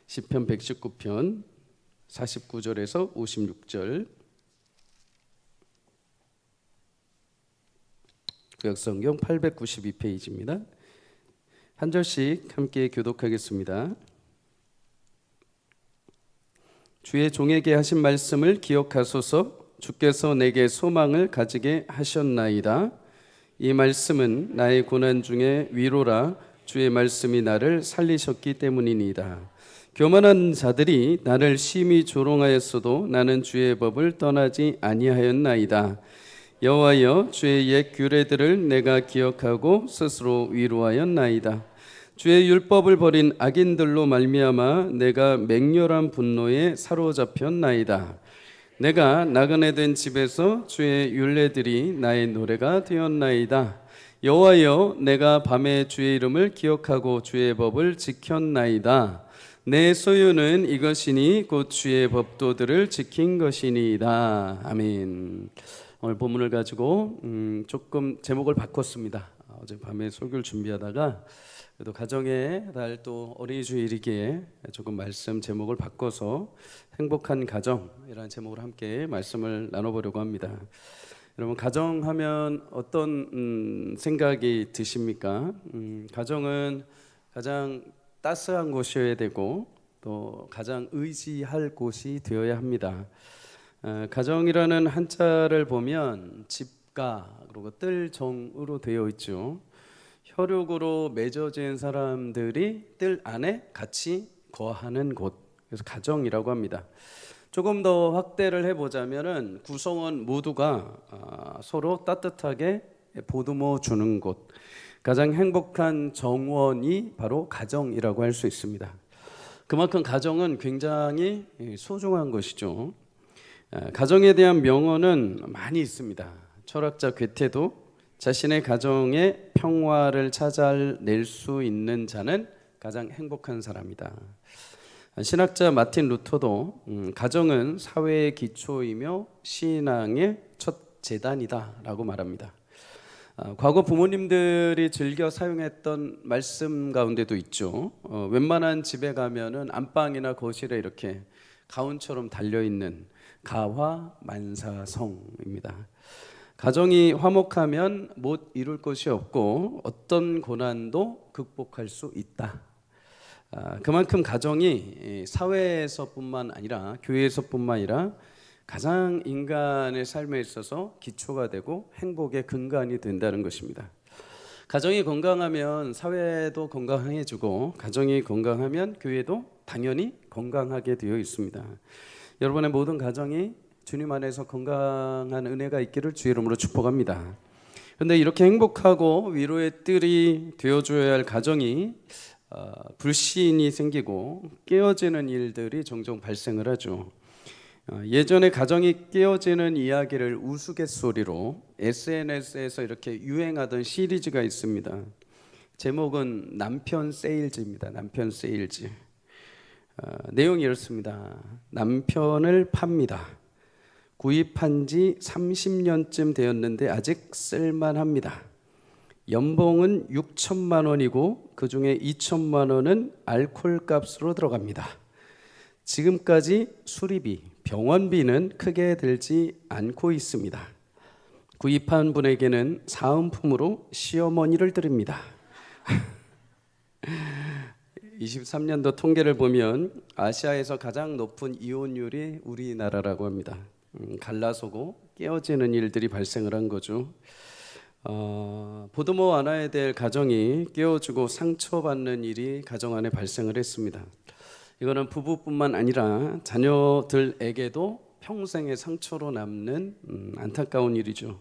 시편 119편 49절에서 56절, 구약성경 892페이지입니다. 한 절씩 함께 교독하겠습니다. 주의 종에게 하신 말씀을 기억하소서. 주께서 내게 소망을 가지게 하셨나이다. 이 말씀은 나의 고난 중에 위로라. 주의 말씀이 나를 살리셨기 때문이니이다. 교만한 자들이 나를 심히 조롱하였어도 나는 주의 법을 떠나지 아니하였나이다. 여호와여, 주의 옛 규례들을 내가 기억하고 스스로 위로하였나이다. 주의 율법을 버린 악인들로 말미암아 내가 맹렬한 분노에 사로잡혔나이다. 내가 나그네 된 집에서 주의 율례들이 나의 노래가 되었나이다. 여호와여, 내가 밤에 주의 이름을 기억하고 주의 법을 지켰나이다. 내 소유는 이것이니 곧 주의 법도들을 지킨 것이니이다. 아멘. 오늘 본문을 가지고 조금 제목을 바꿨습니다. 어젯밤에 설교를 준비하다가 그래도 가정의 달, 또 어린이 주일이기에 조금 말씀 제목을 바꿔서 행복한 가정이라는 제목으로 함께 말씀을 나눠보려고 합니다. 여러분, 가정하면 어떤 생각이 드십니까? 가정은 가장 따스한 곳이어야 되고 또 가장 의지할 곳이 되어야 합니다. 가정이라는 한자를 보면 집가 그리고 뜰정으로 되어 있죠. 혈육으로 맺어진 사람들이 뜰 안에 같이 거하는 곳, 그래서 가정이라고 합니다. 조금 더 확대를 해보자면은 구성원 모두가 서로 따뜻하게 보듬어 주는 곳, 가장 행복한 정원이 바로 가정이라고 할 수 있습니다. 그만큼 가정은 굉장히 소중한 것이죠. 가정에 대한 명언은 많이 있습니다. 철학자 괴테도 자신의 가정의 평화를 찾아낼 수 있는 자는 가장 행복한 사람이다. 신학자 마틴 루터도 가정은 사회의 기초이며 신앙의 첫 재단이다 라고 말합니다. 과거 부모님들이 즐겨 사용했던 말씀 가운데도 있죠. 웬만한 집에 가면은 안방이나 거실에 이렇게 가운처럼 달려있는 가화만사성입니다. 가정이 화목하면 못 이룰 것이 없고 어떤 고난도 극복할 수 있다. 그만큼 가정이 사회에서뿐만 아니라 교회에서뿐만 아니라 가장 인간의 삶에 있어서 기초가 되고 행복의 근간이 된다는 것입니다. 가정이 건강하면 사회도 건강해지고 가정이 건강하면 교회도 당연히 건강하게 되어 있습니다. 여러분의 모든 가정이 주님 안에서 건강한 은혜가 있기를 주의 이름으로 축복합니다. 그런데 이렇게 행복하고 위로의 뜰이 되어줘야 할 가정이 불신이 생기고 깨어지는 일들이 종종 발생을 하죠. 예전에 가정이 깨어지는 이야기를 우스갯소리로 SNS에서 이렇게 유행하던 시리즈가 있습니다. 제목은 남편 세일즈입니다. 남편 세일즈. 내용이 이렇습니다. 남편을 팝니다. 구입한 지 30년쯤 되었는데 아직 쓸만합니다. 연봉은 6천만 원이고 그 중에 2천만 원은 알코올 값으로 들어갑니다. 지금까지 수리비, 병원비는 크게 들지 않고 있습니다. 구입한 분에게는 사은품으로 시어머니를 드립니다. 23년도 통계를 보면 아시아에서 가장 높은 이혼율이 우리나라라고 합니다. 갈라서고 깨어지는 일들이 발생을 한 거죠. 보듬어 안아야 될 가정이 깨어지고 상처받는 일이 가정 안에 발생을 했습니다. 이거는 부부뿐만 아니라 자녀들에게도 평생의 상처로 남는 안타까운 일이죠.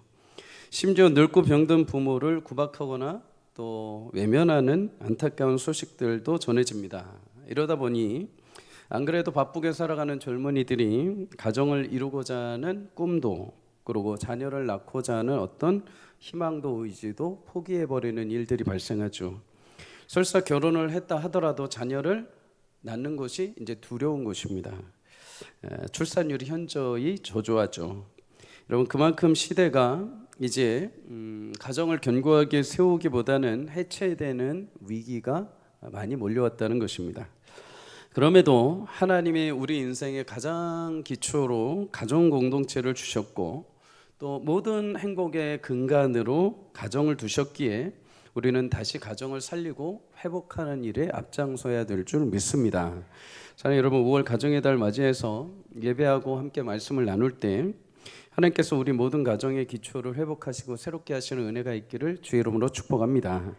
심지어 늙고 병든 부모를 구박하거나 또 외면하는 안타까운 소식들도 전해집니다. 이러다 보니 안 그래도 바쁘게 살아가는 젊은이들이 가정을 이루고자 하는 꿈도, 그리고 자녀를 낳고자 하는 어떤 희망도 의지도 포기해버리는 일들이 발생하죠. 설사 결혼을 했다 하더라도 자녀를 낳는 것이 이제 두려운 것입니다. 출산율이 현저히 저조하죠. 여러분, 그만큼 시대가 이제 가정을 견고하게 세우기보다는 해체되는 위기가 많이 몰려왔다는 것입니다. 그럼에도 하나님이 우리 인생의 가장 기초로 가정 공동체를 주셨고 또 모든 행복의 근간으로 가정을 두셨기에 우리는 다시 가정을 살리고 회복하는 일에 앞장서야 될 줄 믿습니다. 자, 여러분 5월 가정의 달 맞이해서 예배하고 함께 말씀을 나눌 때 하나님께서 우리 모든 가정의 기초를 회복하시고 새롭게 하시는 은혜가 있기를 주의 이름으로 축복합니다.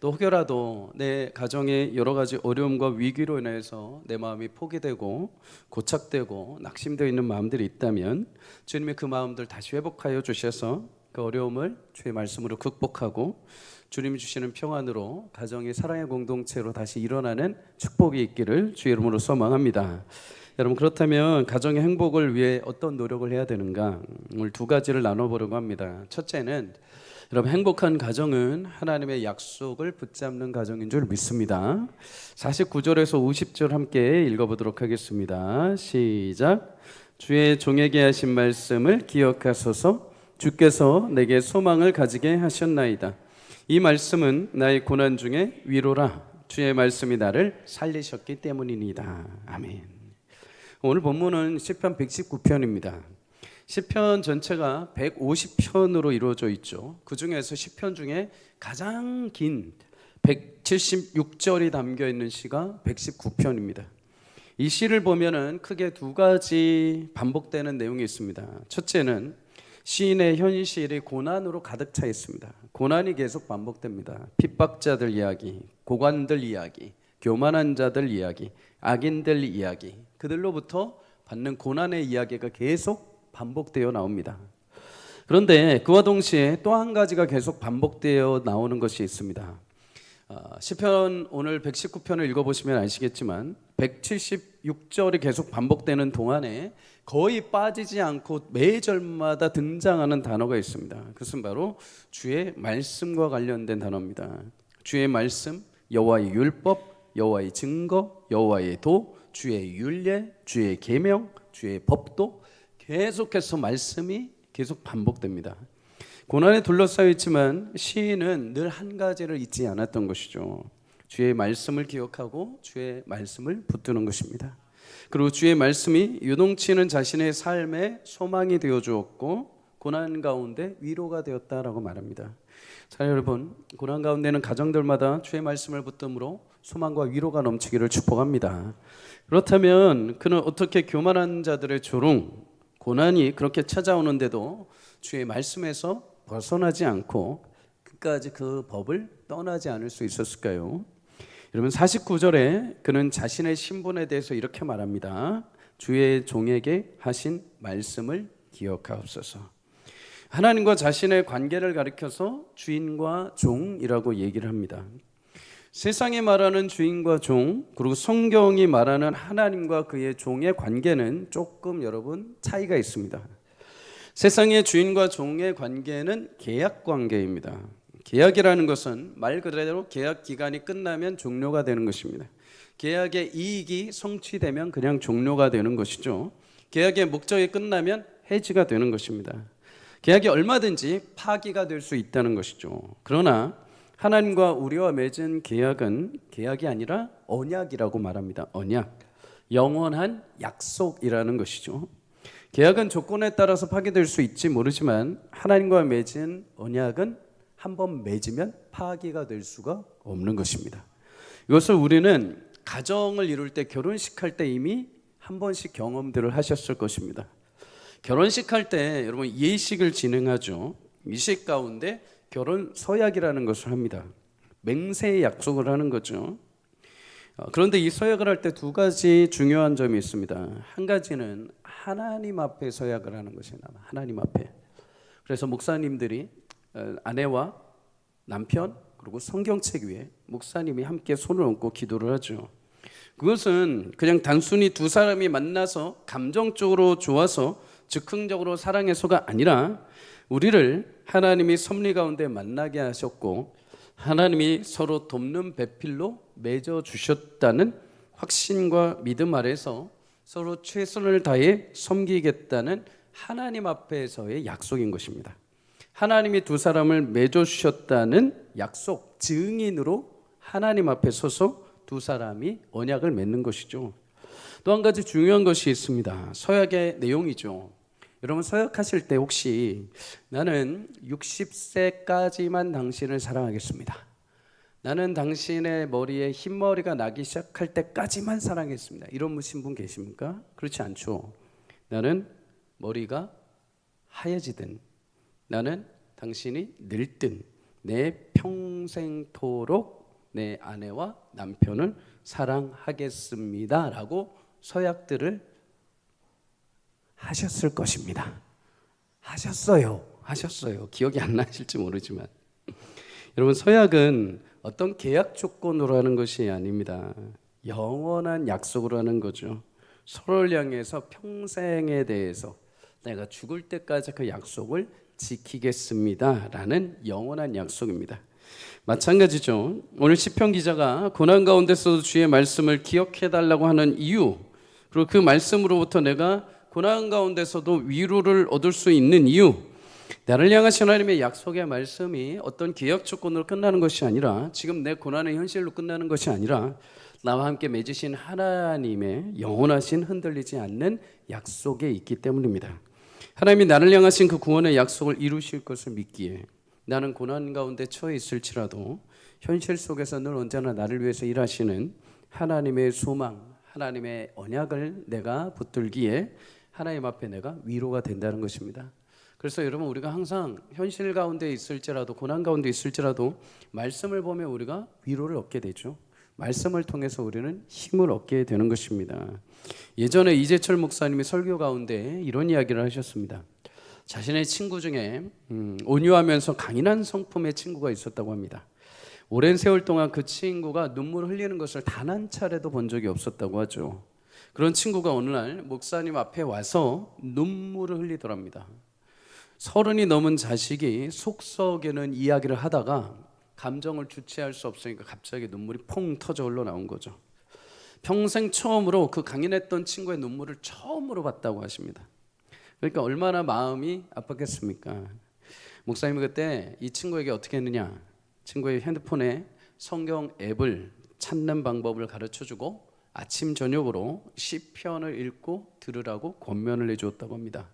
또 혹여라도 내 가정의 여러 가지 어려움과 위기로 인해서 내 마음이 포기되고 고착되고 낙심되어 있는 마음들이 있다면 주님이 그 마음들 다시 회복하여 주셔서 그 어려움을 주의 말씀으로 극복하고 주님이 주시는 평안으로 가정이 사랑의 공동체로 다시 일어나는 축복이 있기를 주의 이름으로 소망합니다. 여러분, 그렇다면 가정의 행복을 위해 어떤 노력을 해야 되는가? 오늘 두 가지를 나눠보려고 합니다. 첫째는 여러분, 행복한 가정은 하나님의 약속을 붙잡는 가정인 줄 믿습니다. 49절에서 50절 함께 읽어보도록 하겠습니다. 시작. 주의 종에게 하신 말씀을 기억하소서. 주께서 내게 소망을 가지게 하셨나이다. 이 말씀은 나의 고난 중에 위로라. 주의 말씀이 나를 살리셨기 때문이니다. 아멘. 오늘 본문은 시편 119편입니다. 시편 전체가 150편으로 이루어져 있죠. 그 중에서 시편 중에 가장 긴 176절이 담겨 있는 시가 119편입니다. 이 시를 보면은 크게 두 가지 반복되는 내용이 있습니다. 첫째는 시인의 현실이 고난으로 가득 차 있습니다. 고난이 계속 반복됩니다. 핍박자들 이야기, 고관들 이야기, 교만한 자들 이야기, 악인들 이야기, 그들로부터 받는 고난의 이야기가 계속 반복되어 나옵니다. 그런데 그와 동시에 또 한 가지가 계속 반복되어 나오는 것이 있습니다. 시편 오늘 119편을 읽어보시면 아시겠지만 176절이 계속 반복되는 동안에 거의 빠지지 않고 매 절마다 등장하는 단어가 있습니다. 그것은 바로 주의 말씀과 관련된 단어입니다. 주의 말씀, 여호와의 율법, 여호와의 증거, 여호와의 도, 주의 율례, 주의 계명, 주의 법도 계속해서 말씀이 계속 반복됩니다. 고난에 둘러싸여 있지만 시인은 늘 한 가지를 잊지 않았던 것이죠. 주의 말씀을 기억하고 주의 말씀을 붙드는 것입니다. 그리고 주의 말씀이 유동치는 자신의 삶에 소망이 되어 주었고 고난 가운데 위로가 되었다라고 말합니다. 자, 여러분, 고난 가운데는 가정들마다 주의 말씀을 붙듦으로 소망과 위로가 넘치기를 축복합니다. 그렇다면 그는 어떻게 교만한 자들의 조롱, 고난이 그렇게 찾아오는데도 주의 말씀에서 벗어나지 않고 끝까지 그 법을 떠나지 않을 수 있었을까요? 여러분, 49절에 그는 자신의 신분에 대해서 이렇게 말합니다. 주의 종에게 하신 말씀을 기억하옵소서. 하나님과 자신의 관계를 가리켜서 주인과 종이라고 얘기를 합니다. 세상이 말하는 주인과 종, 그리고 성경이 말하는 하나님과 그의 종의 관계는 조금 여러분 차이가 있습니다. 세상의 주인과 종의 관계는 계약 관계입니다. 계약이라는 것은 말 그대로 계약 기간이 끝나면 종료가 되는 것입니다. 계약의 이익이 성취되면 그냥 종료가 되는 것이죠. 계약의 목적이 끝나면 해지가 되는 것입니다. 계약이 얼마든지 파기가 될 수 있다는 것이죠. 그러나 하나님과 우리와 맺은 계약은 계약이 아니라 언약이라고 말합니다. 언약, 영원한 약속이라는 것이죠. 계약은 조건에 따라서 파기될 수 있지 모르지만 하나님과 맺은 언약은 한번 맺으면 파기가 될 수가 없는 것입니다. 이것을 우리는 가정을 이룰 때, 결혼식 할 때 이미 한 번씩 경험들을 하셨을 것입니다. 결혼식 할 때 여러분 예식을 진행하죠. 이식 가운데 결혼 서약이라는 것을 합니다. 맹세의 약속을 하는 거죠. 그런데 이 서약을 할 때 두 가지 중요한 점이 있습니다. 한 가지는 하나님 앞에 서약을 하는 것이에요. 하나님 앞에. 그래서 목사님들이 아내와 남편 그리고 성경책 위에 목사님이 함께 손을 얹고 기도를 하죠. 그것은 그냥 단순히 두 사람이 만나서 감정적으로 좋아서 즉흥적으로 사랑해서가 아니라 우리를 하나님이 섭리 가운데 만나게 하셨고 하나님이 서로 돕는 배필로 맺어 주셨다는 확신과 믿음 아래서 서로 최선을 다해 섬기겠다는 하나님 앞에서의 약속인 것입니다. 하나님이 두 사람을 맺어 주셨다는 약속, 증인으로 하나님 앞에 서서 두 사람이 언약을 맺는 것이죠. 또 한 가지 중요한 것이 있습니다. 서약의 내용이죠. 여러분 서약하실 때 혹시 나는 60세까지만 당신을 사랑하겠습니다, 나는 당신의 머리에 흰머리가 나기 시작할 때까지만 사랑하겠습니다, 이런 무신 분 계십니까? 그렇지 않죠. 나는 머리가 하얘지든 나는 당신이 늙든 내 평생토록 내 아내와 남편을 사랑하겠습니다 라고 서약들을 하셨을 것입니다. 하셨어요. 기억이 안 나실지 모르지만 여러분 서약은 어떤 계약 조건으로 하는 것이 아닙니다. 영원한 약속으로 하는 거죠. 서로를 향해서 평생에 대해서 내가 죽을 때까지 그 약속을 지키겠습니다 라는 영원한 약속입니다. 마찬가지죠. 오늘 시편 기자가 고난 가운데서도 주의 말씀을 기억해 달라고 하는 이유, 그리고 그 말씀으로부터 내가 고난 가운데서도 위로를 얻을 수 있는 이유, 나를 향하신 하나님의 약속의 말씀이 어떤 계약 조건으로 끝나는 것이 아니라, 지금 내 고난의 현실로 끝나는 것이 아니라 나와 함께 맺으신 하나님의 영원하신 흔들리지 않는 약속에 있기 때문입니다. 하나님이 나를 향하신 그 구원의 약속을 이루실 것을 믿기에 나는 고난 가운데 처해 있을지라도 현실 속에서 늘 언제나 나를 위해서 일하시는 하나님의 소망, 하나님의 언약을 내가 붙들기에 하나님 앞에 내가 위로가 된다는 것입니다. 그래서 여러분 우리가 항상 현실 가운데 있을지라도 고난 가운데 있을지라도 말씀을 보며 우리가 위로를 얻게 되죠. 말씀을 통해서 우리는 힘을 얻게 되는 것입니다. 예전에 이재철 목사님이 설교 가운데 이런 이야기를 하셨습니다. 자신의 친구 중에 온유하면서 강인한 성품의 친구가 있었다고 합니다. 오랜 세월 동안 그 친구가 눈물을 흘리는 것을 단 한 차례도 본 적이 없었다고 하죠. 그런 친구가 어느 날 목사님 앞에 와서 눈물을 흘리더랍니다. 30이 넘은 자식이 속썩이는 이야기를 하다가 감정을 주체할 수 없으니까 갑자기 눈물이 퐁 터져 흘러나온 거죠. 평생 처음으로 그 강인했던 친구의 눈물을 처음으로 봤다고 하십니다. 그러니까 얼마나 마음이 아팠겠습니까? 목사님이 그때 이 친구에게 어떻게 했느냐, 친구의 핸드폰에 성경 앱을 찾는 방법을 가르쳐주고 아침 저녁으로 시편을 읽고 들으라고 권면을 해주었다고 합니다.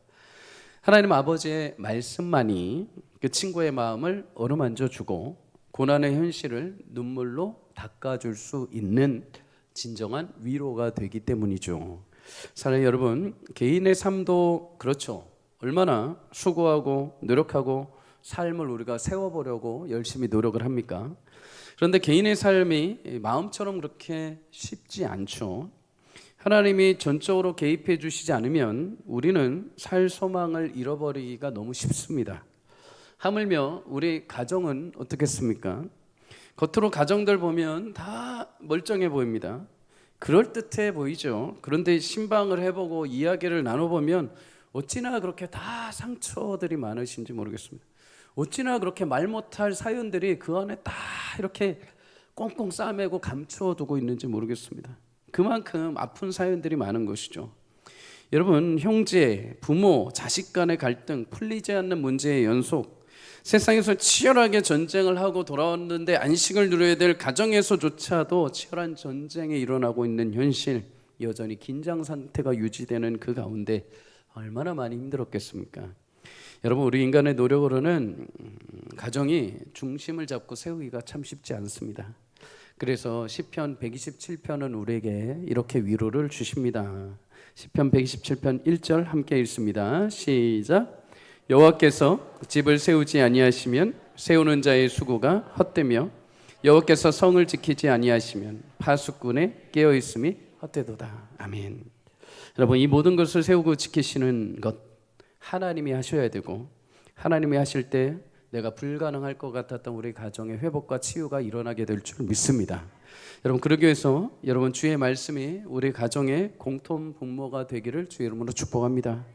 하나님 아버지의 말씀만이 그 친구의 마음을 어루만져 주고 고난의 현실을 눈물로 닦아줄 수 있는 진정한 위로가 되기 때문이죠. 사랑하는 여러분, 개인의 삶도 그렇죠. 얼마나 수고하고 노력하고 삶을 우리가 세워보려고 열심히 노력을 합니까? 그런데 개인의 삶이 마음처럼 그렇게 쉽지 않죠. 하나님이 전적으로 개입해 주시지 않으면 우리는 살 소망을 잃어버리기가 너무 쉽습니다. 하물며 우리 가정은 어떻겠습니까? 겉으로 가정들 보면 다 멀쩡해 보입니다. 그럴듯해 보이죠. 그런데 신방을 해보고 이야기를 나눠보면 어찌나 그렇게 다 상처들이 많으신지 모르겠습니다. 어찌나 그렇게 말 못할 사연들이 그 안에 다 이렇게 꽁꽁 싸매고 감추어두고 있는지 모르겠습니다. 그만큼 아픈 사연들이 많은 것이죠. 여러분, 형제, 부모, 자식 간의 갈등, 풀리지 않는 문제의 연속, 세상에서 치열하게 전쟁을 하고 돌아왔는데 안식을 누려야 될 가정에서조차도 치열한 전쟁이 일어나고 있는 현실, 여전히 긴장 상태가 유지되는 그 가운데 얼마나 많이 힘들었겠습니까? 여러분, 우리 인간의 노력으로는 가정이 중심을 잡고 세우기가 참 쉽지 않습니다. 그래서 시편 127편은 우리에게 이렇게 위로를 주십니다. 시편 127편 1절 함께 읽습니다. 시작. 여호와께서 집을 세우지 아니하시면 세우는 자의 수고가 헛되며 여호와께서 성을 지키지 아니하시면 파수꾼의 깨어있음이 헛되도다. 아멘. 여러분, 이 모든 것을 세우고 지키시는 것 하나님이 하셔야 되고, 하나님이 하실 때 내가 불가능할 것 같았던 우리 가정의 회복과 치유가 일어나게 될 줄 믿습니다. 여러분, 그러기 위해서 여러분 주의 말씀이 우리 가정의 공통 분모가 되기를 주의 이름으로 축복합니다.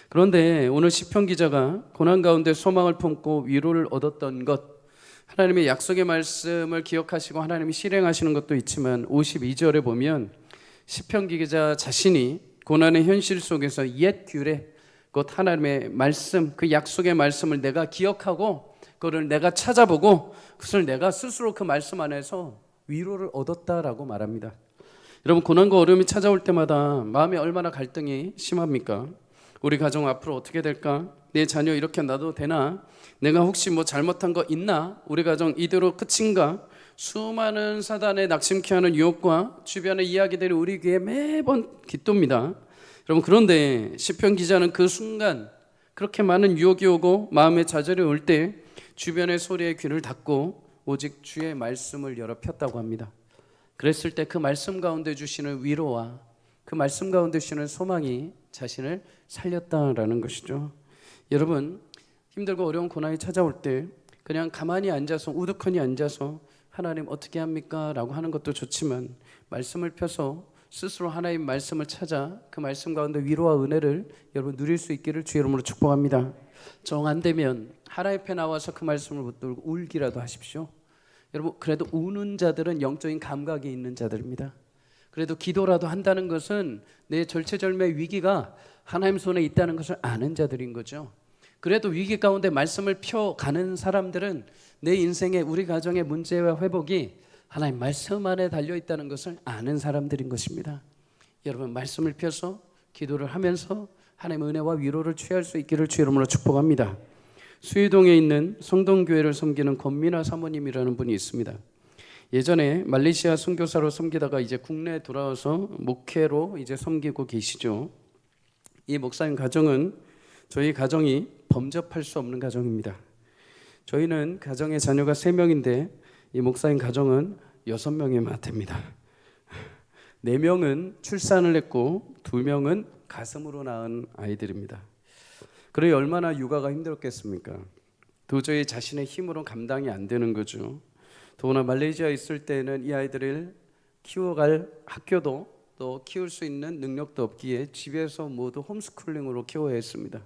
그런데 오늘 시편 기자가 고난 가운데 소망을 품고 위로를 얻었던 것, 하나님의 약속의 말씀을 기억하시고 하나님이 실행하시는 것도 있지만 52절에 보면 시편 기자 자신이 고난의 현실 속에서 옛 규례, 곧 하나님의 말씀, 그 약속의 말씀을 내가 기억하고 그것을 내가 찾아보고 그것을 내가 스스로 그 말씀 안에서 위로를 얻었다라고 말합니다. 여러분, 고난과 어려움이 찾아올 때마다 마음이 얼마나 갈등이 심합니까? 우리 가정 앞으로 어떻게 될까? 내 자녀 이렇게 놔도 되나? 내가 혹시 뭐 잘못한 거 있나? 우리 가정 이대로 끝인가? 수많은 사단의 낙심케 하는 유혹과 주변의 이야기들이 우리 귀에 매번 깃돕니다. 여러분, 그런데 시편 기자는 그 순간 그렇게 많은 유혹이 오고 마음의 좌절이 올 때 주변의 소리에 귀를 닫고 오직 주의 말씀을 열어 폈다고 합니다. 그랬을 때 그 말씀 가운데 주시는 위로와 그 말씀 가운데 주시는 소망이 자신을 살렸다라는 것이죠. 여러분, 힘들고 어려운 고난이 찾아올 때 그냥 가만히 앉아서 우두커니 앉아서 하나님 어떻게 합니까? 라고 하는 것도 좋지만 말씀을 펴서 스스로 하나님 말씀을 찾아 그 말씀 가운데 위로와 은혜를 여러분 누릴 수 있기를 주의 이름으로 축복합니다. 정 안 되면 하나님 앞에 나와서 그 말씀을 붙들고 울기라도 하십시오. 여러분, 그래도 우는 자들은 영적인 감각이 있는 자들입니다. 그래도 기도라도 한다는 것은 내 절체절명의 위기가 하나님 손에 있다는 것을 아는 자들인 거죠. 그래도 위기 가운데 말씀을 펴가는 사람들은 내 인생의 우리 가정의 문제와 회복이 하나님 말씀 안에 달려있다는 것을 아는 사람들인 것입니다. 여러분, 말씀을 펴서 기도를 하면서 하나님의 은혜와 위로를 취할 수 있기를 주의 이름으로 축복합니다. 수유동에 있는 성동교회를 섬기는 권민아 사모님이라는 분이 있습니다. 예전에 말레이시아 선교사로 섬기다가 이제 국내에 돌아와서 목회로 이제 섬기고 계시죠. 이 목사님 가정은 저희 가정이 범접할 수 없는 가정입니다. 저희는 가정의 자녀가 3명인데 이 목사님 가정은 6명이면 됩니다. 4명은 출산을 했고 2명은 가슴으로 낳은 아이들입니다. 그래 얼마나 육아가 힘들었겠습니까? 도저히 자신의 힘으로 감당이 안 되는 거죠. 더구나 말레이시아에 있을 때는 이 아이들을 키워갈 학교도 또 키울 수 있는 능력도 없기에 집에서 모두 홈스쿨링으로 키워야 했습니다.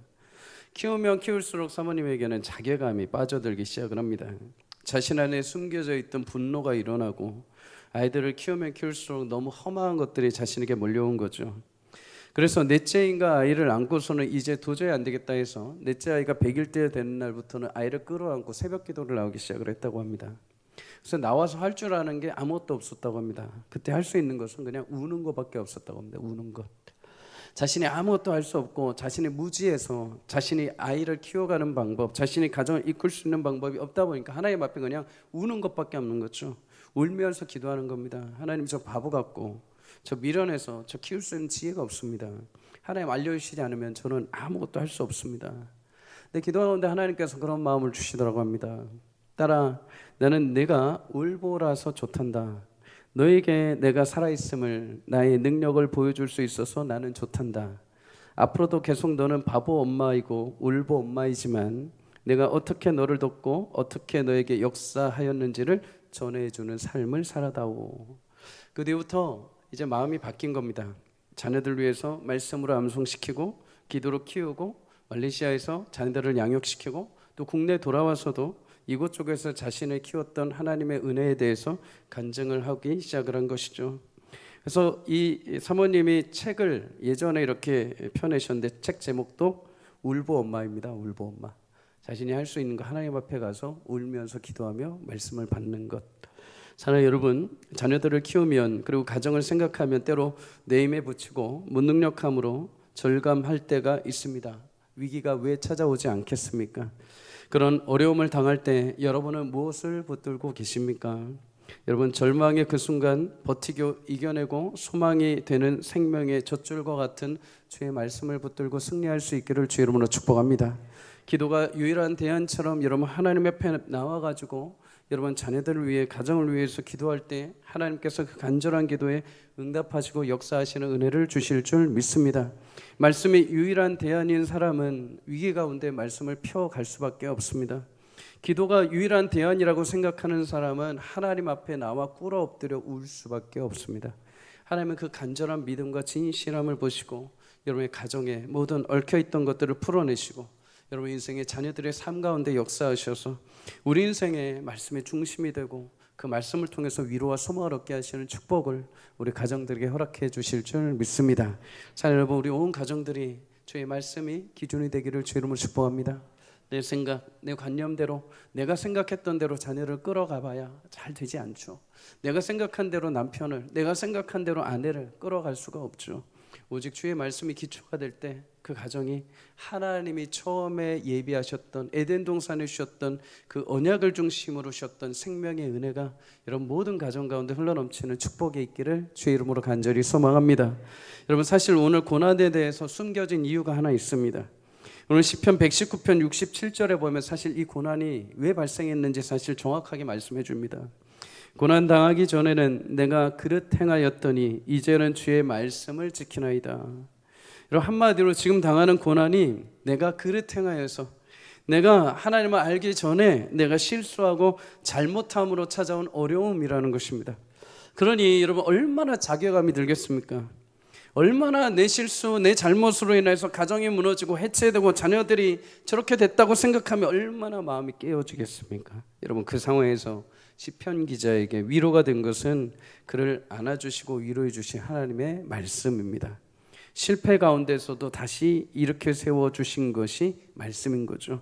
키우면 키울수록 사모님에게는 자괴감이 빠져들기 시작을 합니다. 자신 안에 숨겨져 있던 분노가 일어나고 아이들을 키우면 키울수록 너무 험한 것들이 자신에게 몰려온 거죠. 그래서 넷째인가 아이를 안고서는 이제 도저히 안 되겠다 해서 넷째 아이가 100일째 되는 날부터는 아이를 끌어안고 새벽 기도를 나오기 시작을 했다고 합니다. 그래서 나와서 할 줄 아는 게 아무것도 없었다고 합니다. 그때 할 수 있는 것은 그냥 우는 것밖에 없었다고 합니다. 우는 것. 자신이 아무것도 할 수 없고 자신이 무지해서 자신이 아이를 키워가는 방법, 자신이 가정을 이끌 수 있는 방법이 없다 보니까 하나님 앞에 그냥 우는 것밖에 없는 거죠. 울면서 기도하는 겁니다. 하나님, 저 바보 같고 저 미련해서 저 키울 수 있는 지혜가 없습니다. 하나님 알려주시지 않으면 저는 아무것도 할 수 없습니다. 근데 기도하는데 하나님께서 그런 마음을 주시더라고 합니다. 딸아, 나는 내가 울보라서 좋단다. 너에게 내가 살아있음을, 나의 능력을 보여줄 수 있어서 나는 좋단다. 앞으로도 계속 너는 바보 엄마이고 울보 엄마이지만 내가 어떻게 너를 돕고 어떻게 너에게 역사하였는지를 전해주는 삶을 살아다오. 그 뒤부터 이제 마음이 바뀐 겁니다. 자녀들 위해서 말씀으로 암송시키고 기도로 키우고 말레이시아에서 자녀들을 양육시키고 또 국내 돌아와서도 이곳 쪽에서 자신을 키웠던 하나님의 은혜에 대해서 간증을 하기 시작을 한 것이죠. 그래서 이 사모님이 책을 예전에 이렇게 펴내셨는데 책 제목도 울보 엄마입니다. 울보 엄마. 자신이 할 수 있는 거 하나님 앞에 가서 울면서 기도하며 말씀을 받는 것. 사랑하는 여러분, 자녀들을 키우면 그리고 가정을 생각하면 때로 내 힘에 부치고 무능력함으로 절감할 때가 있습니다. 위기가 왜 찾아오지 않겠습니까? 그런 어려움을 당할 때 여러분은 무엇을 붙들고 계십니까? 여러분, 절망의 그 순간 버티고 이겨내고 소망이 되는 생명의 젖줄과 같은 주의 말씀을 붙들고 승리할 수 있기를 주의 이름으로 축복합니다. 기도가 유일한 대안처럼 여러분 하나님 앞에 나와가지고 여러분 자녀들을 위해 가정을 위해서 기도할 때 하나님께서 그 간절한 기도에 응답하시고 역사하시는 은혜를 주실 줄 믿습니다. 말씀이 유일한 대안인 사람은 위기 가운데 말씀을 펴갈 수밖에 없습니다. 기도가 유일한 대안이라고 생각하는 사람은 하나님 앞에 나와 꿇어 엎드려 울 수밖에 없습니다. 하나님은 그 간절한 믿음과 진실함을 보시고 여러분의 가정에 모든 얽혀있던 것들을 풀어내시고 여러분 인생의 자녀들의 삶 가운데 역사하셔서 우리 인생의 말씀의 중심이 되고 그 말씀을 통해서 위로와 소망을 얻게 하시는 축복을 우리 가정들에게 허락해 주실 줄 믿습니다. 자, 여러분, 우리 온 가정들이 주의 말씀이 기준이 되기를 주의 이름으로 축복합니다. 내 생각, 내 관념대로 내가 생각했던 대로 자녀를 끌어가 봐야 잘 되지 않죠. 내가 생각한 대로 남편을, 내가 생각한 대로 아내를 끌어갈 수가 없죠. 오직 주의 말씀이 기초가 될 때 그 가정이 하나님이 처음에 예비하셨던 에덴 동산에 주셨던 그 언약을 중심으로 주셨던 생명의 은혜가 여러분 모든 가정 가운데 흘러넘치는 축복이 있기를 주의 이름으로 간절히 소망합니다. 여러분 사실 오늘 고난에 대해서 숨겨진 이유가 하나 있습니다. 오늘 시편 119편 67절에 보면 사실 이 고난이 왜 발생했는지 사실 정확하게 말씀해 줍니다. 고난 당하기 전에는 내가 그릇 행하였더니 이제는 주의 말씀을 지키나이다. 여러분 한마디로 지금 당하는 고난이 내가 그릇 행하여서, 내가 하나님을 알기 전에 내가 실수하고 잘못함으로 찾아온 어려움이라는 것입니다. 그러니 여러분 얼마나 자괴감이 들겠습니까? 얼마나 내 실수, 내 잘못으로 인해서 가정이 무너지고 해체되고 자녀들이 저렇게 됐다고 생각하면 얼마나 마음이 깨어지겠습니까? 여러분 그 상황에서 시편 기자에게 위로가 된 것은 그를 안아주시고 위로해 주신 하나님의 말씀입니다. 실패 가운데서도 다시 일으켜 세워주신 것이 말씀인 거죠.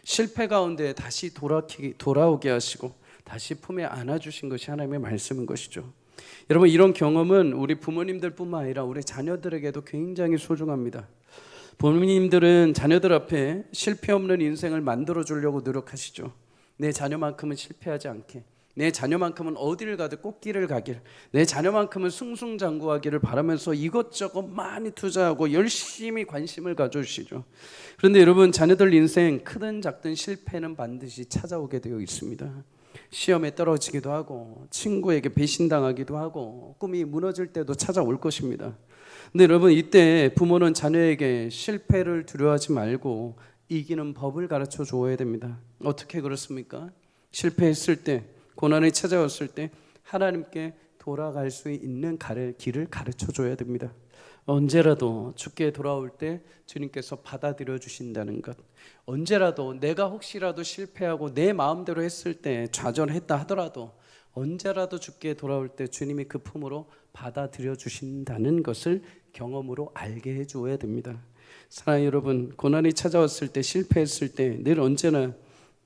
실패 가운데 다시 돌아오게 하시고 다시 품에 안아주신 것이 하나님의 말씀인 것이죠. 여러분 이런 경험은 우리 부모님들 뿐만 아니라 우리 자녀들에게도 굉장히 소중합니다. 부모님들은 자녀들 앞에 실패 없는 인생을 만들어 주려고 노력하시죠. 내 자녀만큼은 실패하지 않게, 내 자녀만큼은 어디를 가든 꽃길을 가길, 내 자녀만큼은 승승장구하기를 바라면서 이것저것 많이 투자하고 열심히 관심을 가져주시죠. 그런데 여러분 자녀들 인생 크든 작든 실패는 반드시 찾아오게 되어 있습니다. 시험에 떨어지기도 하고 친구에게 배신당하기도 하고 꿈이 무너질 때도 찾아올 것입니다. 근데 여러분 이때 부모는 자녀에게 실패를 두려워하지 말고 이기는 법을 가르쳐 줘야 됩니다. 어떻게 그렇습니까? 실패했을 때, 고난이 찾아왔을 때 하나님께 돌아갈 수 있는 길을 가르쳐 줘야 됩니다. 언제라도 주께 돌아올 때 주님께서 받아들여 주신다는 것, 언제라도 내가 혹시라도 실패하고 내 마음대로 했을 때 좌절했다 하더라도 언제라도 주께 돌아올 때 주님이 그 품으로 받아들여 주신다는 것을 경험으로 알게 해줘야 됩니다. 사랑하는 여러분, 고난이 찾아왔을 때, 실패했을 때 늘 언제나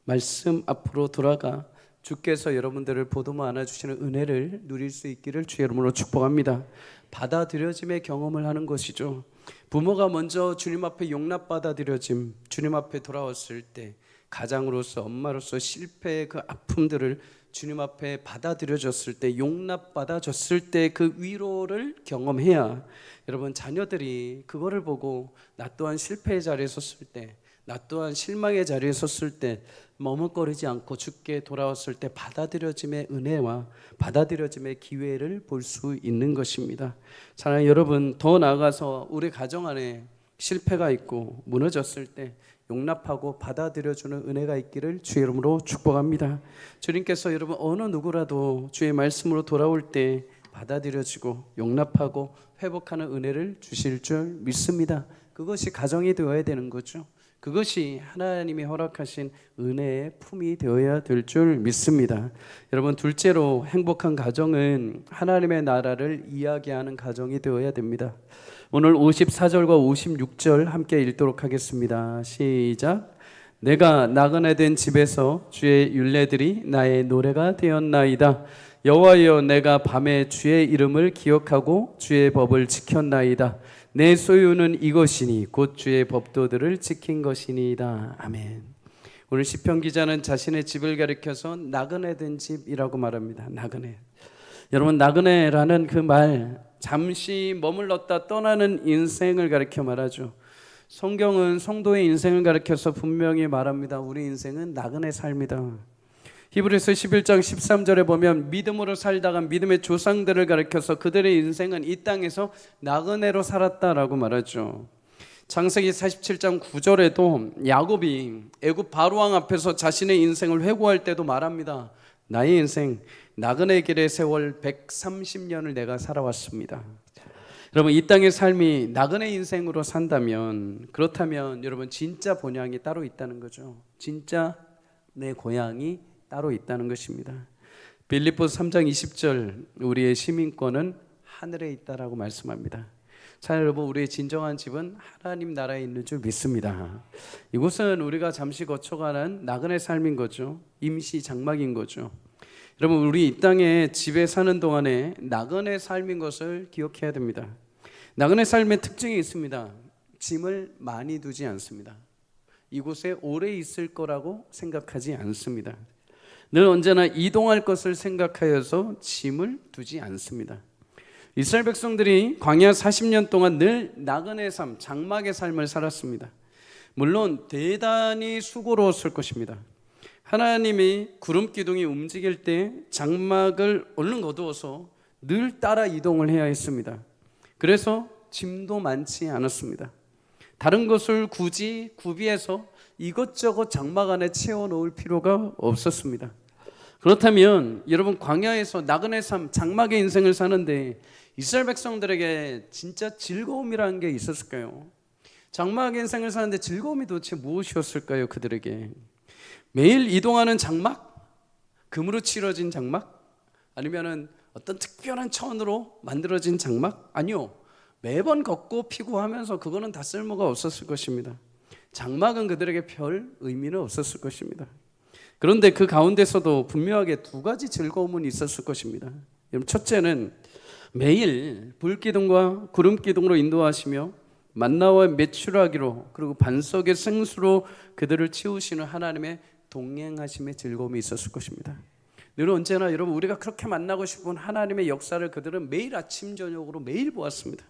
말씀 앞으로 돌아가 주께서 여러분들을 보듬어 안아주시는 은혜를 누릴 수 있기를 주의 이름으로 축복합니다. 받아들여짐의 경험을 하는 것이죠. 부모가 먼저 주님 앞에 용납 받아들여짐, 주님 앞에 돌아왔을 때 가장으로서, 엄마로서 실패의 그 아픔들을 주님 앞에 받아들여졌을 때, 용납받아졌을 때 그 위로를 경험해야 여러분 자녀들이 그거를 보고 나 또한 실패의 자리에 섰을 때, 나 또한 실망의 자리에 섰을 때 머뭇거리지 않고 주께 돌아왔을 때 받아들여짐의 은혜와 받아들여짐의 기회를 볼 수 있는 것입니다. 사랑하는 여러분, 더 나아가서 우리 가정 안에 실패가 있고 무너졌을 때 용납하고 받아들여주는 은혜가 있기를 주의 이름으로 축복합니다. 주님께서 여러분 어느 누구라도 주의 말씀으로 돌아올 때 받아들여지고 용납하고 회복하는 은혜를 주실 줄 믿습니다. 그것이 가정이 되어야 되는 거죠. 그것이 하나님이 허락하신 은혜의 품이 되어야 될 줄 믿습니다. 여러분 둘째로 행복한 가정은 하나님의 나라를 이야기하는 가정이 되어야 됩니다. 오늘 54절과 56절 함께 읽도록 하겠습니다. 시작. 내가 나그네 된 집에서 주의 율례들이 나의 노래가 되었나이다. 여호와여, 내가 밤에 주의 이름을 기억하고 주의 법을 지켰나이다. 내 소유는 이것이니 곧 주의 법도들을 지킨 것이니이다. 아멘. 오늘 시편 기자는 자신의 집을 가리켜서 나그네 된 집이라고 말합니다. 나그네. 여러분 나그네라는 그 말, 잠시 머물렀다 떠나는 인생을 가리켜 말하죠. 성경은 성도의 인생을 가리켜서 분명히 말합니다. 우리 인생은 나그네 삶이다. 히브리서 11장 13절에 보면 믿음으로 살다가 믿음의 조상들을 가리켜서 그들의 인생은 이 땅에서 나그네로 살았다라고 말하죠. 창세기 47장 9절에도 야곱이 애굽 바로왕 앞에서 자신의 인생을 회고할 때도 말합니다. 나의 인생 나그네 길의 세월 130년을 내가 살아왔습니다. 여러분 이 땅의 삶이 나그네 인생으로 산다면, 그렇다면 여러분 진짜 본향이 따로 있다는 거죠. 진짜 내 고향이 따로 있다는 것입니다. 빌립보서 3장 20절, 우리의 시민권은 하늘에 있다라고 말씀합니다. 자, 여러분, 우리의 진정한 집은 하나님 나라에 있는 줄 믿습니다. 이곳은 우리가 잠시 거쳐가는 나그네 삶인 거죠. 임시 장막인 거죠. 여러분, 우리 이 땅에 집에 사는 동안에 나그네 삶인 것을 기억해야 됩니다. 나그네 삶의 특징이 있습니다. 짐을 많이 두지 않습니다. 이곳에 오래 있을 거라고 생각하지 않습니다. 늘 언제나 이동할 것을 생각하여서 짐을 두지 않습니다. 이스라엘 백성들이 광야 40년 동안 늘 나그네 삶, 장막의 삶을 살았습니다. 물론 대단히 수고로웠을 것입니다. 하나님이 구름 기둥이 움직일 때 장막을 얼른 거두어서 늘 따라 이동을 해야 했습니다. 그래서 짐도 많지 않았습니다. 다른 것을 굳이 구비해서 이것저것 장막 안에 채워놓을 필요가 없었습니다. 그렇다면 여러분, 광야에서 나그네 삶, 장막의 인생을 사는데 이스라엘 백성들에게 진짜 즐거움이라는 게 있었을까요? 장막의 인생을 사는데 즐거움이 도대체 무엇이었을까요? 그들에게 매일 이동하는 장막? 금으로 치러진 장막? 아니면 어떤 특별한 천으로 만들어진 장막? 아니요, 매번 걷고 피고 하면서 그거는 다 쓸모가 없었을 것입니다. 장막은 그들에게 별 의미는 없었을 것입니다. 그런데 그 가운데서도 분명하게 두 가지 즐거움은 있었을 것입니다. 첫째는 매일 불기둥과 구름기둥으로 인도하시며 만나와 메추라기로 그리고 반석의 생수로 그들을 채우시는 하나님의 동행하심의 즐거움이 있었을 것입니다. 늘 언제나 여러분, 우리가 그렇게 만나고 싶은 하나님의 역사를 그들은 매일 아침 저녁으로 매일 보았습니다.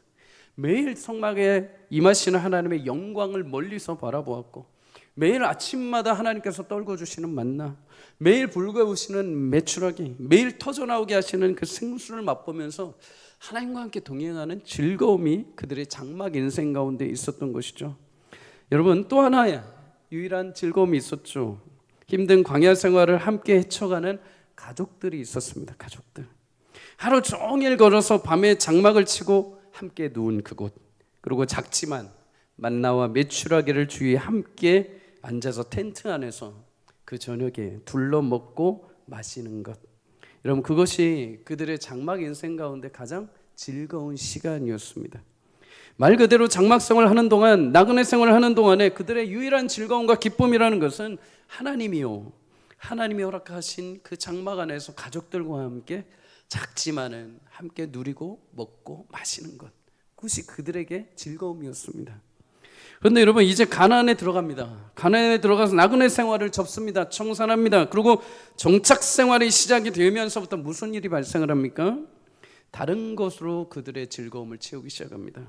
매일 성막에 임하시는 하나님의 영광을 멀리서 바라보았고, 매일 아침마다 하나님께서 떨궈주시는 만나, 매일 불거우시는 메추라기, 매일 터져나오게 하시는 그 생수를 맛보면서 하나님과 함께 동행하는 즐거움이 그들의 장막 인생 가운데 있었던 것이죠. 여러분, 또 하나의 유일한 즐거움이 있었죠. 힘든 광야 생활을 함께 헤쳐가는 가족들이 있었습니다. 가족들. 하루 종일 걸어서 밤에 장막을 치고 함께 누운 그곳, 그리고 작지만 만나와 메추라기를 주위에 함께 앉아서 텐트 안에서 그 저녁에 둘러 먹고 마시는 것, 여러분, 그것이 그들의 장막 인생 가운데 가장 즐거운 시간이었습니다. 말 그대로 장막 생활을 하는 동안, 나그네 생활을 하는 동안에 그들의 유일한 즐거움과 기쁨이라는 것은 하나님이 허락하신 그 장막 안에서 가족들과 함께 작지만은 함께 누리고 먹고 마시는 것, 그것이 그들에게 즐거움이었습니다. 그런데 여러분, 이제 가나안에 들어갑니다. 가나안에 들어가서 나그네 생활을 접습니다. 청산합니다. 그리고 정착 생활이 시작이 되면서부터 무슨 일이 발생을 합니까? 다른 것으로 그들의 즐거움을 채우기 시작합니다.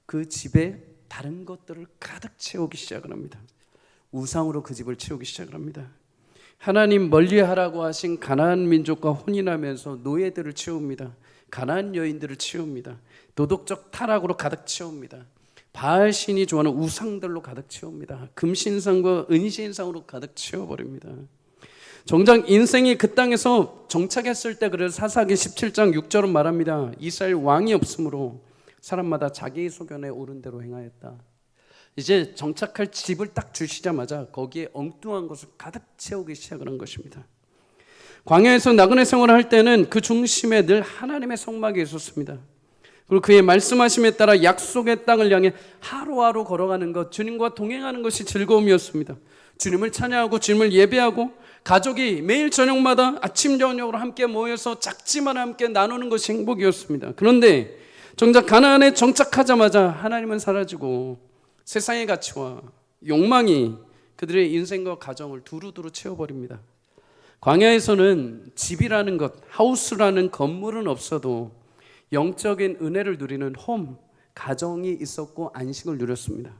그 집에 다른 것들을 가득 채우기 시작을 합니다. 우상으로 그 집을 채우기 시작을 합니다. 하나님 멀리하라고 하신 가나안 민족과 혼인하면서 노예들을 채웁니다. 가나안 여인들을 채웁니다. 도덕적 타락으로 가득 채웁니다. 바알 신이 좋아하는 우상들로 가득 채웁니다. 금신상과 은신상으로 가득 채워버립니다. 정작 인생이 그 땅에서 정착했을 때, 그래서 사사기 17장 6절은 말합니다. 이스라엘 왕이 없으므로 사람마다 자기 소견에 옳은 대로 행하였다. 이제 정착할 집을 딱 주시자마자 거기에 엉뚱한 것을 가득 채우기 시작을 한 것입니다. 광야에서 나그네 생활을 할 때는 그 중심에 늘 하나님의 성막이 있었습니다. 그리고 그의 말씀하심에 따라 약속의 땅을 향해 하루하루 걸어가는 것, 주님과 동행하는 것이 즐거움이었습니다. 주님을 찬양하고 주님을 예배하고 가족이 매일 저녁마다 아침 저녁으로 함께 모여서 작지만 함께 나누는 것이 행복이었습니다. 그런데 정작 가나안에 정착하자마자 하나님은 사라지고 세상의 가치와 욕망이 그들의 인생과 가정을 두루두루 채워버립니다. 광야에서는 집이라는 것, 하우스라는 건물은 없어도 영적인 은혜를 누리는 홈, 가정이 있었고 안식을 누렸습니다.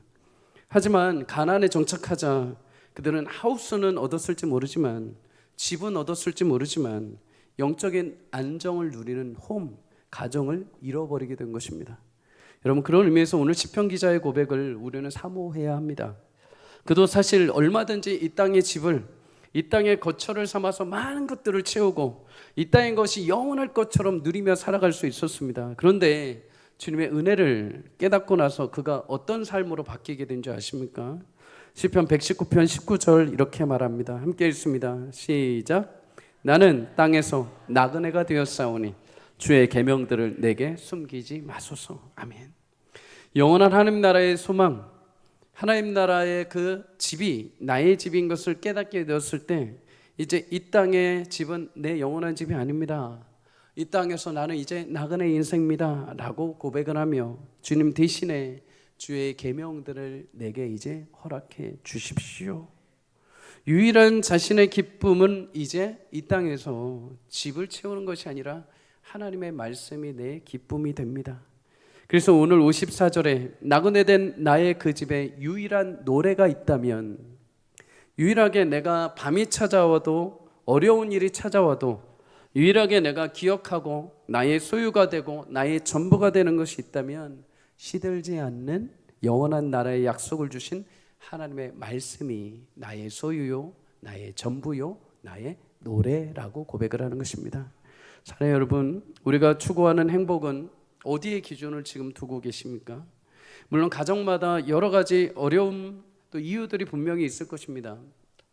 하지만 가나안에 정착하자 그들은 하우스는 얻었을지 모르지만, 집은 얻었을지 모르지만 영적인 안정을 누리는 홈, 가정을 잃어버리게 된 것입니다. 여러분, 그런 의미에서 오늘 시편 기자의 고백을 우리는 사모해야 합니다. 그도 사실 얼마든지 이 땅의 집을, 이 땅의 거처를 삼아서 많은 것들을 채우고 이 땅의 것이 영원할 것처럼 누리며 살아갈 수 있었습니다. 그런데 주님의 은혜를 깨닫고 나서 그가 어떤 삶으로 바뀌게 된 줄 아십니까? 시편 119편 19절 이렇게 말합니다. 함께 읽습니다. 시작. 나는 땅에서 나그네가 되었사오니 주의 계명들을 내게 숨기지 마소서. 아멘. 영원한 하나님 나라의 소망, 하나님 나라의 그 집이 나의 집인 것을 깨닫게 되었을 때 이제 이 땅의 집은 내 영원한 집이 아닙니다. 이 땅에서 나는 이제 나그네 인생입니다 라고 고백을 하며 주님 대신에 주의 계명들을 내게 이제 허락해 주십시오. 유일한 자신의 기쁨은 이제 이 땅에서 집을 채우는 것이 아니라 하나님의 말씀이 내 기쁨이 됩니다. 그래서 오늘 54절에 나그네 된 나의 그 집에 유일한 노래가 있다면, 유일하게 내가 밤이 찾아와도 어려운 일이 찾아와도 유일하게 내가 기억하고 나의 소유가 되고 나의 전부가 되는 것이 있다면 시들지 않는 영원한 나라의 약속을 주신 하나님의 말씀이 나의 소유요, 나의 전부요, 나의 노래라고 고백을 하는 것입니다. 사랑하는 여러분, 우리가 추구하는 행복은 어디에 기준을 지금 두고 계십니까? 물론 가정마다 여러 가지 어려움 또 이유들이 분명히 있을 것입니다.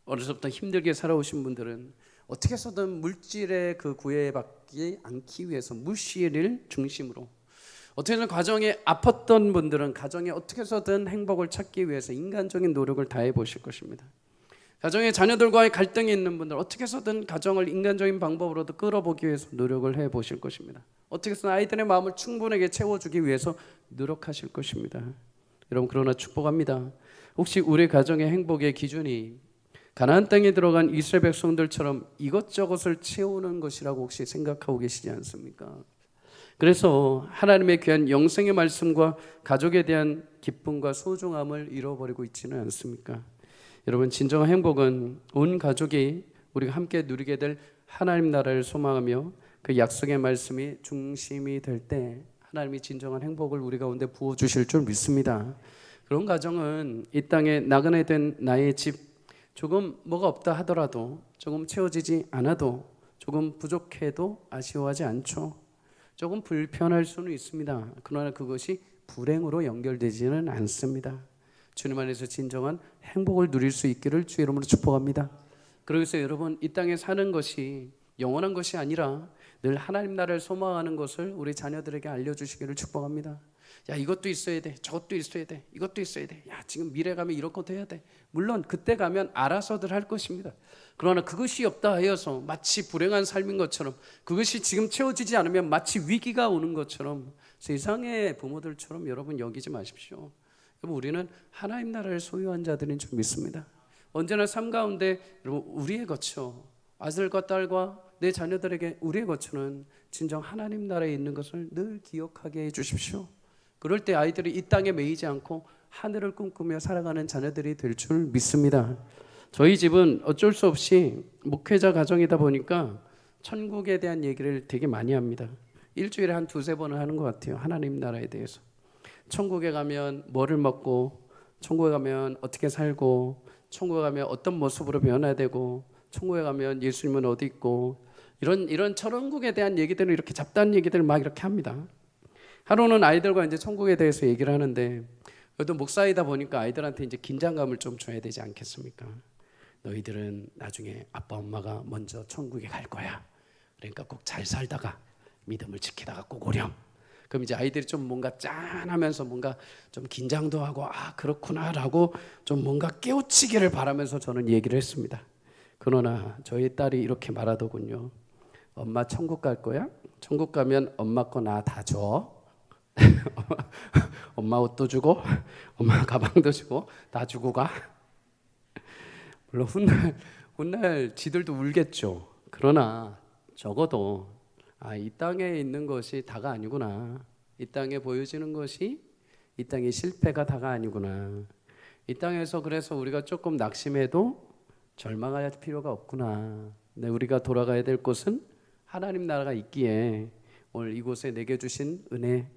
어려서부터 힘들게 살아오신 분들은 어떻게 해서든 물질에 그 구애받지 않기 위해서 물질을 중심으로, 어떻게든 가정에 아팠던 분들은 가정에 어떻게 해서든 행복을 찾기 위해서 인간적인 노력을 다해 보실 것입니다. 가정에 자녀들과의 갈등이 있는 분들 어떻게 해서든 가정을 인간적인 방법으로도 끌어보기 위해서 노력을 해 보실 것입니다. 어떻게 해서든 아이들의 마음을 충분하게 채워주기 위해서 노력하실 것입니다. 여러분, 그러나 축복합니다. 혹시 우리 가정의 행복의 기준이 가나안 땅에 들어간 이스라엘 백성들처럼 이것저것을 채우는 것이라고 혹시 생각하고 계시지 않습니까? 그래서 하나님의 귀한 영생의 말씀과 가족에 대한 기쁨과 소중함을 잃어버리고 있지는 않습니까? 여러분, 진정한 행복은 온 가족이 우리가 함께 누리게 될 하나님 나라를 소망하며 그 약속의 말씀이 중심이 될 때 하나님이 진정한 행복을 우리 가운데 부어주실 줄 믿습니다. 그런 가정은 이 땅에 나그네 된 나의 집, 조금 뭐가 없다 하더라도, 조금 채워지지 않아도, 조금 부족해도 아쉬워하지 않죠. 조금 불편할 수는 있습니다. 그러나 그것이 불행으로 연결되지는 않습니다. 주님 안에서 진정한 행복을 누릴 수 있기를 주의 이름으로 축복합니다. 그래서 여러분, 이 땅에 사는 것이 영원한 것이 아니라 늘 하나님 나라를 소망하는 것을 우리 자녀들에게 알려주시기를 축복합니다. 야, 이것도 있어야 돼, 저것도 있어야 돼, 이것도 있어야 돼. 야, 지금 미래 가면 이런 것도 해야 돼. 물론 그때 가면 알아서들 할 것입니다. 그러나 그것이 없다 하여서 마치 불행한 삶인 것처럼, 그것이 지금 채워지지 않으면 마치 위기가 오는 것처럼 세상의 부모들처럼 여러분 여기지 마십시오. 여러분, 우리는 하나님 나라를 소유한 자들인 줄 믿습니다. 언제나 삶 가운데 여러분, 우리의 거처, 아들과 딸과 내 자녀들에게 우리의 거처는 진정 하나님 나라에 있는 것을 늘 기억하게 해주십시오. 그럴 때 아이들이 이 땅에 매이지 않고 하늘을 꿈꾸며 살아가는 자녀들이 될 줄 믿습니다. 저희 집은 어쩔 수 없이 목회자 가정이다 보니까 천국에 대한 얘기를 되게 많이 합니다. 일주일에 한 두세 번은 하는 것 같아요. 하나님 나라에 대해서. 천국에 가면 뭐를 먹고, 천국에 가면 어떻게 살고, 천국에 가면 어떤 모습으로 변화되고, 천국에 가면 예수님은 어디 있고, 이런 천국에 대한 얘기들을, 이렇게 잡다한 얘기들을 막 이렇게 합니다. 하루는 아이들과 이제 천국에 대해서 얘기를 하는데, 그래도 목사이다 보니까 아이들한테 이제 긴장감을 좀 줘야 되지 않겠습니까? 너희들은 나중에 아빠 엄마가 먼저 천국에 갈 거야. 그러니까 꼭 잘 살다가 믿음을 지키다가 꼭 오렴. 그럼 이제 아이들이 좀 뭔가 짠하면서 뭔가 좀 긴장도 하고, 아 그렇구나라고 좀 뭔가 깨우치기를 바라면서 저는 얘기를 했습니다. 그러나 저희 딸이 이렇게 말하더군요. 엄마 천국 갈 거야? 천국 가면 엄마 거 나 다 줘. 엄마 옷도 주고 엄마 가방도 주고 다 주고 가. 물론 훗날 지들도 울겠죠. 그러나 적어도 이 땅에 있는 것이 다가 아니구나. 이 땅에 보여지는 것이 이 땅의 실패가 다가 아니구나. 이 땅에서 그래서 우리가 조금 낙심해도 절망할 필요가 없구나. 근데 우리가 돌아가야 될 곳은 하나님 나라가 있기에 오늘 이곳에 내게 주신 은혜,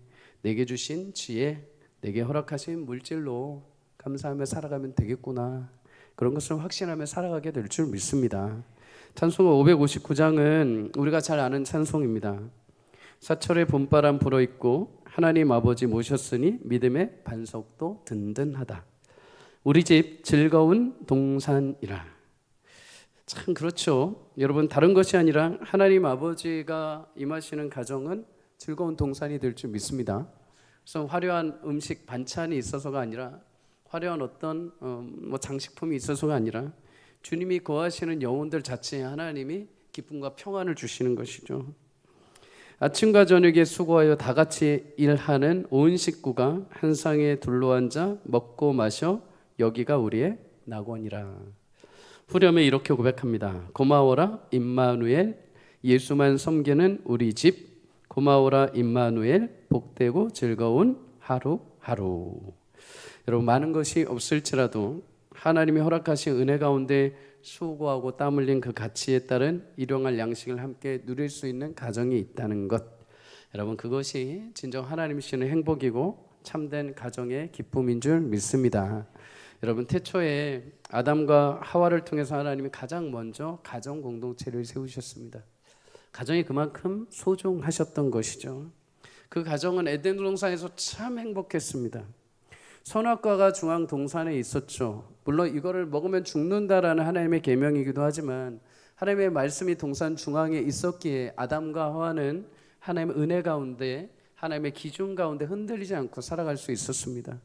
내게 주신 지혜, 내게 허락하신 물질로 감사하며 살아가면 되겠구나. 그런 것을 확신하며 살아가게 될 줄 믿습니다. 찬송가 559장은 우리가 잘 아는 찬송입니다. 사철의 봄바람 불어있고 하나님 아버지 모셨으니 믿음의 반석도 든든하다. 우리 집 즐거운 동산이라. 참 그렇죠. 여러분, 다른 것이 아니라 하나님 아버지가 임하시는 가정은 즐거운 동산이 될 줄 믿습니다. 그래서 화려한 음식 반찬이 있어서가 아니라 화려한 어떤 뭐 장식품이 있어서가 아니라 주님이 거하시는 영혼들 자체에 하나님이 기쁨과 평안을 주시는 것이죠. 아침과 저녁에 수고하여 다 같이 일하는 온 식구가 한 상에 둘러앉아 먹고 마셔 여기가 우리의 낙원이라. 후렴에 이렇게 고백합니다. 고마워라 임마누엘, 예수만 섬기는 우리 집. 고마워라 임마누엘, 복되고 즐거운 하루하루. 여러분, 많은 것이 없을지라도 하나님이 허락하신 은혜 가운데 수고하고 땀 흘린 그 가치에 따른 일용할 양식을 함께 누릴 수 있는 가정이 있다는 것, 여러분, 그것이 진정 하나님이 주시는 행복이고 참된 가정의 기쁨인 줄 믿습니다. 여러분, 태초에 아담과 하와를 통해서 하나님이 가장 먼저 가정 공동체를 세우셨습니다. 가정이 그만큼 소중하셨던 것이죠. 그 가정은 에덴 동산에서 참 행복했습니다. 선악과가 중앙 동산에 있었죠. 물론 이거를 먹으면 죽는다라는 하나님의 계명이기도 하지만 하나님의 말씀이 동산 중앙에 있었기에 아담과 하와는 하나님의 은혜 가운데, 하나님의 기준 가운데 흔들리지 않고 살아갈 수 있었습니다.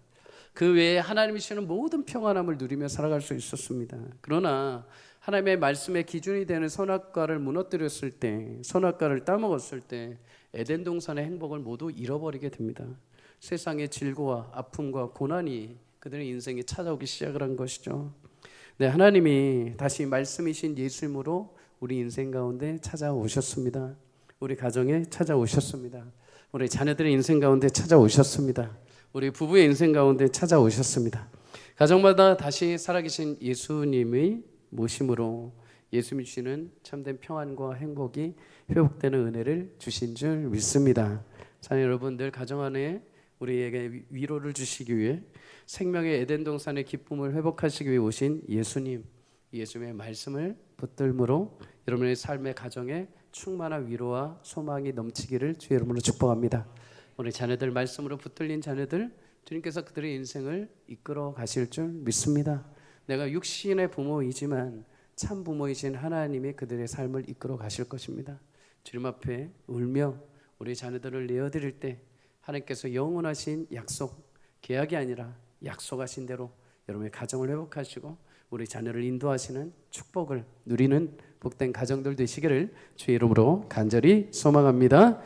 그 외에 하나님이 주시는 모든 평안함을 누리며 살아갈 수 있었습니다. 그러나 하나님의 말씀의 기준이 되는 선악과를 무너뜨렸을 때, 선악과를 따먹었을 때 에덴 동산의 행복을 모두 잃어버리게 됩니다. 세상의 질고와 아픔과 고난이 그들의 인생에 찾아오기 시작을 한 것이죠. 네, 하나님이 다시 말씀이신 예수님으로 우리 인생 가운데 찾아오셨습니다. 우리 가정에 찾아오셨습니다. 우리 자녀들의 인생 가운데 찾아오셨습니다. 우리 부부의 인생 가운데 찾아오셨습니다. 가정마다 다시 살아계신 예수님의 모심으로 예수님이 주시는 참된 평안과 행복이 회복되는 은혜를 주신 줄 믿습니다. 자녀 여러분, 늘 가정 안에 우리에게 위로를 주시기 위해 생명의 에덴 동산의 기쁨을 회복하시기 위해 오신 예수님, 예수님의 말씀을 붙들므로 여러분의 삶의 가정에 충만한 위로와 소망이 넘치기를 주의 이름으로 축복합니다. 우리 자녀들 말씀으로 붙들린 자녀들, 주님께서 그들의 인생을 이끌어 가실 줄 믿습니다. 내가 육신의 부모이지만 참 부모이신 하나님이 그들의 삶을 이끌어 가실 것입니다. 주님 앞에 울며 우리 자녀들을 내어드릴 때 하나님께서 영원하신 약속, 계약이 아니라 약속하신 대로 여러분의 가정을 회복하시고 우리 자녀를 인도하시는 축복을 누리는 복된 가정들 되시기를 주의 이름으로 간절히 소망합니다.